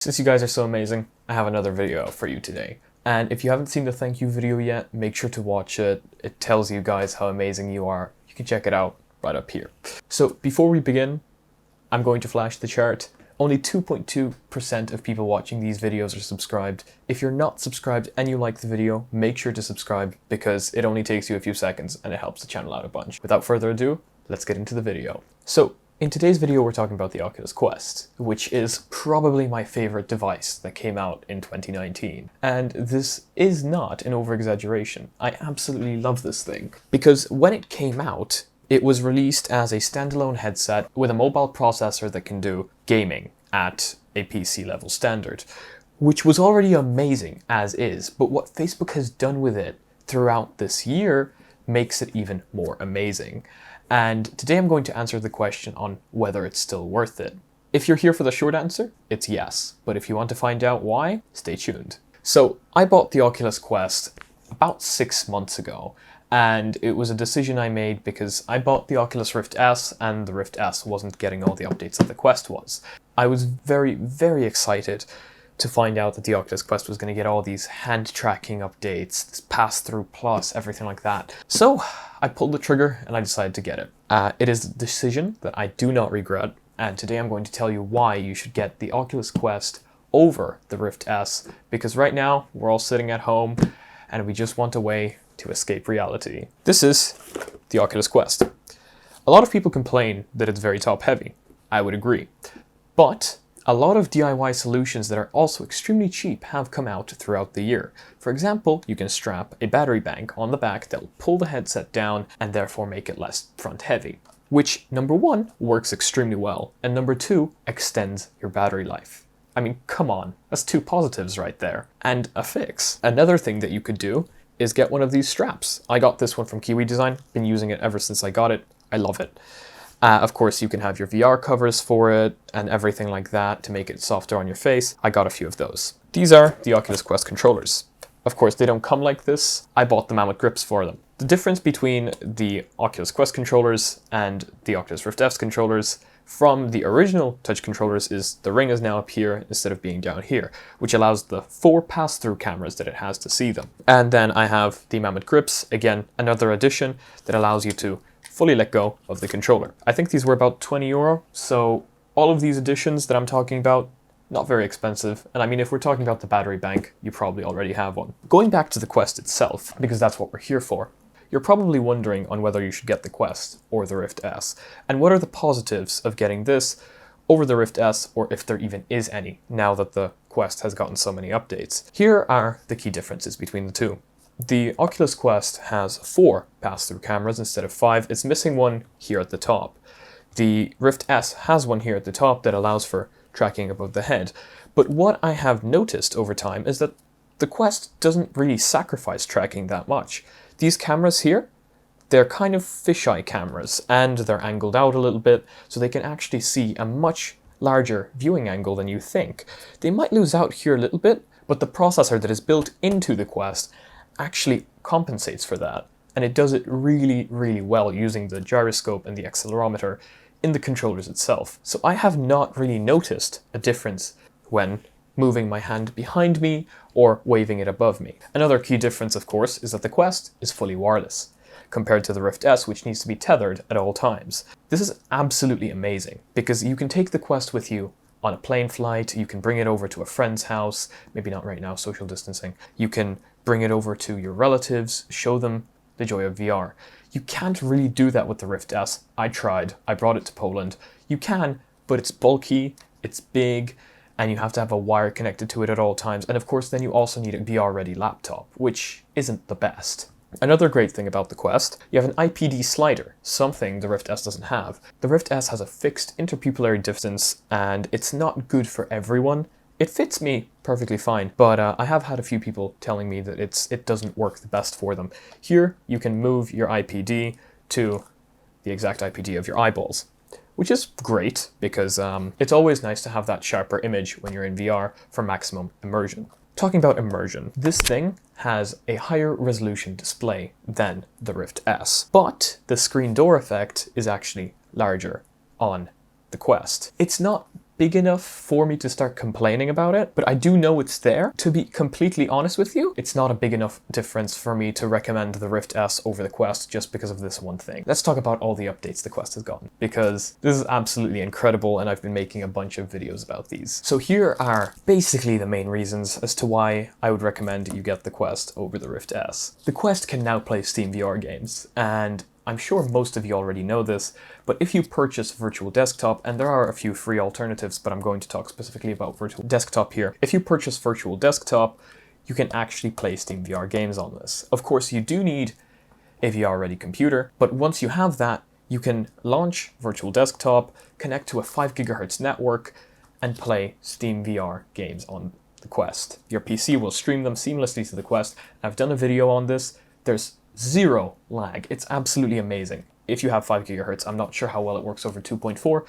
Since you guys are so amazing, I have another video for you today. And if you haven't seen the thank you video yet, make sure to watch it. It tells you guys how amazing you are. You can check it out right up here. So before we begin, I'm going to flash the chart. Only 2.2% of people watching these videos are subscribed. If you're not subscribed and you like the video, make sure to subscribe because it only takes you a few seconds and it helps the channel out a bunch. Without further ado, let's get into the video. So in today's video, we're talking about the Oculus Quest, which is probably my favorite device that came out in 2019. And this is not an over-exaggeration. I absolutely love this thing because when it came out, it was released as a standalone headset with a mobile processor that can do gaming at a PC level standard, which was already amazing as is, but what Facebook has done with it throughout this year makes it even more amazing. And today I'm going to answer the question on whether it's still worth it. If you're here for the short answer, it's yes, but if you want to find out why, stay tuned. So I bought the Oculus Quest about 6 months ago, and it was a decision I made because I bought the Oculus Rift S and the Rift S wasn't getting all the updates that the Quest was. I was very, very excited to find out that the Oculus Quest was going to get all these hand tracking updates, this pass-through plus, everything like that. So I pulled the trigger and I decided to get it. It is a decision that I do not regret, and today I'm going to tell you why you should get the Oculus Quest over the Rift S, because right now we're all sitting at home and we just want a way to escape reality. This is the Oculus Quest. A lot of people complain that it's very top-heavy. I would agree. But a lot of DIY solutions that are also extremely cheap have come out throughout the year. For example, you can strap a battery bank on the back that will pull the headset down and therefore make it less front heavy, which number one, works extremely well, and number two, extends your battery life. I mean, come on, that's two positives right there. And a fix. Another thing that you could do is get one of these straps. I got this one from Kiwi Design, been using it ever since I got it. I love it. Of course, you can have your VR covers for it and everything like that to make it softer on your face. I got a few of those. These are the Oculus Quest controllers. Of course, they don't come like this. I bought them out with grips for them. The difference between the Oculus Quest controllers and the Oculus Rift S controllers from the original touch controllers is the ring is now up here instead of being down here, which allows the 4 pass-through cameras that it has to see them. And then I have the Mammoth grips, again, another addition that allows you to fully let go of the controller. I think these were about €20, so all of these additions that I'm talking about, not very expensive. And I mean, if we're talking about the battery bank, you probably already have one. Going back to the Quest itself, because that's what we're here for, you're probably wondering on whether you should get the Quest or the Rift S, and what are the positives of getting this over the Rift S, or if there even is any, now that the Quest has gotten so many updates. Here are the key differences between the two. The Oculus Quest has 4 pass-through cameras instead of 5. It's missing one here at the top. The Rift S has one here at the top that allows for tracking above the head. But what I have noticed over time is that the Quest doesn't really sacrifice tracking that much. These cameras here, they're kind of fisheye cameras, and they're angled out a little bit, so they can actually see a much larger viewing angle than you think. They might lose out here a little bit, but the processor that is built into the Quest actually compensates for that, and it does it really, really well using the gyroscope and the accelerometer in the controllers itself. So I have not really noticed a difference when moving my hand behind me or waving it above me. Another key difference, of course, is that the Quest is fully wireless, compared to the Rift S, which needs to be tethered at all times. This is absolutely amazing, because you can take the Quest with you on a plane flight, you can bring it over to a friend's house, maybe not right now, social distancing. You can bring it over to your relatives, show them the joy of VR. You can't really do that with the Rift S. I tried, I brought it to Poland. You can, but it's bulky, it's big, and you have to have a wire connected to it at all times. And of course, then you also need a VR-ready laptop, which isn't the best. Another great thing about the Quest, you have an IPD slider, something the Rift S doesn't have. The Rift S has a fixed interpupillary distance, and it's not good for everyone. It fits me perfectly fine, but I have had a few people telling me that it doesn't work the best for them. Here, you can move your IPD to the exact IPD of your eyeballs, which is great because it's always nice to have that sharper image when you're in VR for maximum immersion. Talking about immersion, this thing has a higher resolution display than the Rift S, but the screen door effect is actually larger on the Quest. It's not big enough for me to start complaining about it, but I do know it's there. To be completely honest with you, it's not a big enough difference for me to recommend the Rift S over the Quest just because of this one thing. Let's talk about all the updates the Quest has gotten, because this is absolutely incredible and I've been making a bunch of videos about these. So here are basically the main reasons as to why I would recommend you get the Quest over the Rift S. The Quest can now play Steam VR games, and I'm sure most of you already know this, but if you purchase Virtual Desktop, and there are a few free alternatives, but I'm going to talk specifically about Virtual Desktop here. If you purchase Virtual Desktop, you can actually play Steam VR games on this. Of course, you do need a VR-ready computer, but once you have that, you can launch Virtual Desktop, connect to a 5 GHz network, and play Steam VR games on the Quest. Your PC will stream them seamlessly to the Quest. I've done a video on this. There's zero lag. It's absolutely amazing. If you have 5 GHz, I'm not sure how well it works over 2.4,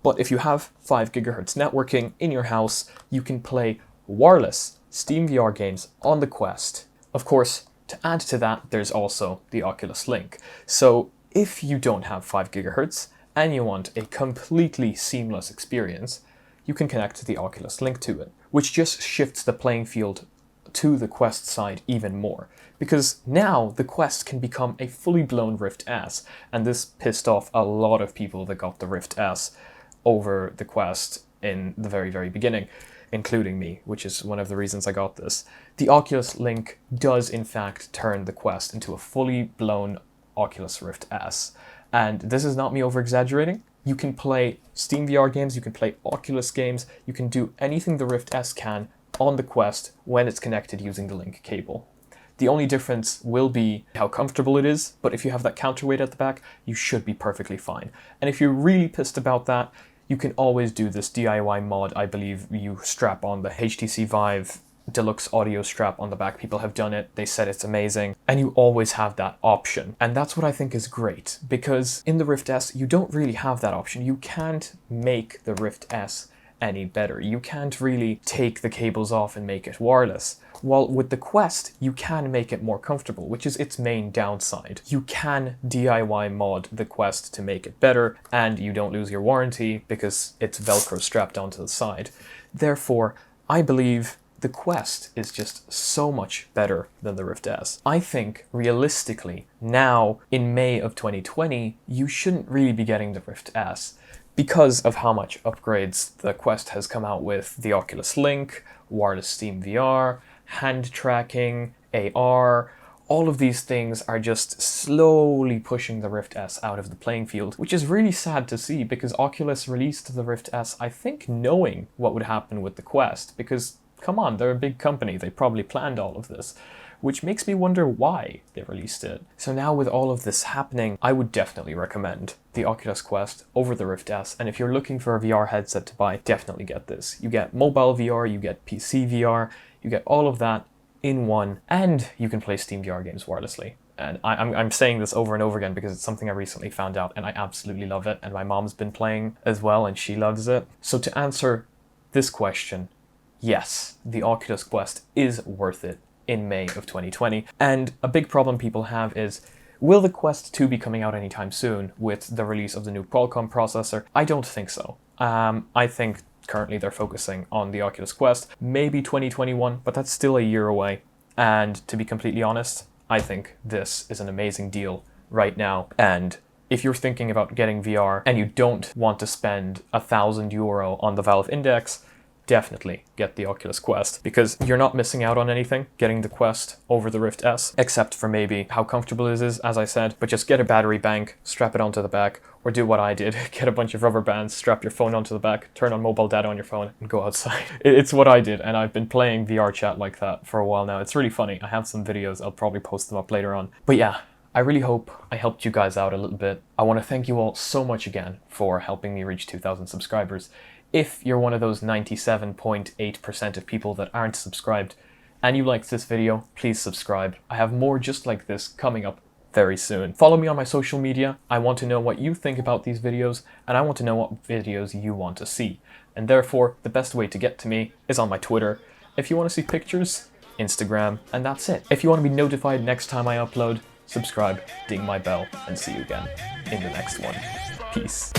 but if you have 5 GHz networking in your house, you can play wireless Steam VR games on the Quest. Of course, to add to that, there's also the Oculus Link. So if you don't have 5 GHz and you want a completely seamless experience, you can connect the Oculus Link to it, which just shifts the playing field to the Quest side even more. Because now the Quest can become a fully blown Rift S, and this pissed off a lot of people that got the Rift S over the Quest in the very beginning, including me, which is one of the reasons I got this. The Oculus Link does in fact turn the Quest into a fully blown Oculus Rift S. And this is not me over-exaggerating. You can play Steam VR games, you can play Oculus games, you can do anything the Rift S can on the Quest when it's connected using the Link cable. The only difference will be how comfortable it is, but if you have that counterweight at the back, you should be perfectly fine. And if you're really pissed about that, you can always do this DIY mod. I believe you strap on the HTC Vive Deluxe audio strap on the back. People have done it, they said it's amazing, and you always have that option. And that's what I think is great, because in the Rift S, you don't really have that option. You can't make the Rift S any better. You can't really take the cables off and make it wireless. While with the Quest, you can make it more comfortable, which is its main downside. You can DIY mod the Quest to make it better, and you don't lose your warranty because it's Velcro strapped onto the side. Therefore, I believe the Quest is just so much better than the Rift S. I think, realistically, now, in May of 2020, you shouldn't really be getting the Rift S because of how much upgrades the Quest has come out with. The Oculus Link, wireless Steam VR, hand tracking, AR, all of these things are just slowly pushing the Rift S out of the playing field, which is really sad to see because Oculus released the Rift S, I think, knowing what would happen with the Quest, because come on, they're a big company, they probably planned all of this, which makes me wonder why they released it. So now with all of this happening, I would definitely recommend the Oculus Quest over the Rift S, and if you're looking for a VR headset to buy, definitely get this. You get mobile VR, you get PC VR, you get all of that in one, and you can play Steam VR games wirelessly. And I'm saying this over and over again because it's something I recently found out and I absolutely love it, and my mom's been playing as well and she loves it. So to answer this question, yes, the Oculus Quest is worth it in May of 2020. And a big problem people have is, will the Quest 2 be coming out anytime soon with the release of the new Qualcomm processor? I don't think so. I think currently they're focusing on the Oculus Quest, maybe 2021, but that's still a year away. And to be completely honest, I think this is an amazing deal right now. And if you're thinking about getting VR and you don't want to spend €1,000 on the Valve Index, definitely get the Oculus Quest, because you're not missing out on anything getting the Quest over the Rift S, except for maybe how comfortable it is, as I said. But just get a battery bank, strap it onto the back, or do what I did, get a bunch of rubber bands, strap your phone onto the back, turn on mobile data on your phone, and go outside. It's what I did, and I've been playing VR chat like that for a while now. It's really funny. I have some videos, I'll probably post them up later on. But yeah, I really hope I helped you guys out a little bit. I want to thank you all so much again for helping me reach 2,000 subscribers. If you're one of those 97.8% of people that aren't subscribed and you liked this video, please subscribe. I have more just like this coming up very soon. Follow me on my social media. I want to know what you think about these videos, and I want to know what videos you want to see. And therefore, the best way to get to me is on my Twitter. If you want to see pictures, Instagram, and that's it. If you want to be notified next time I upload, subscribe, ding my bell, and see you again in the next one. Peace.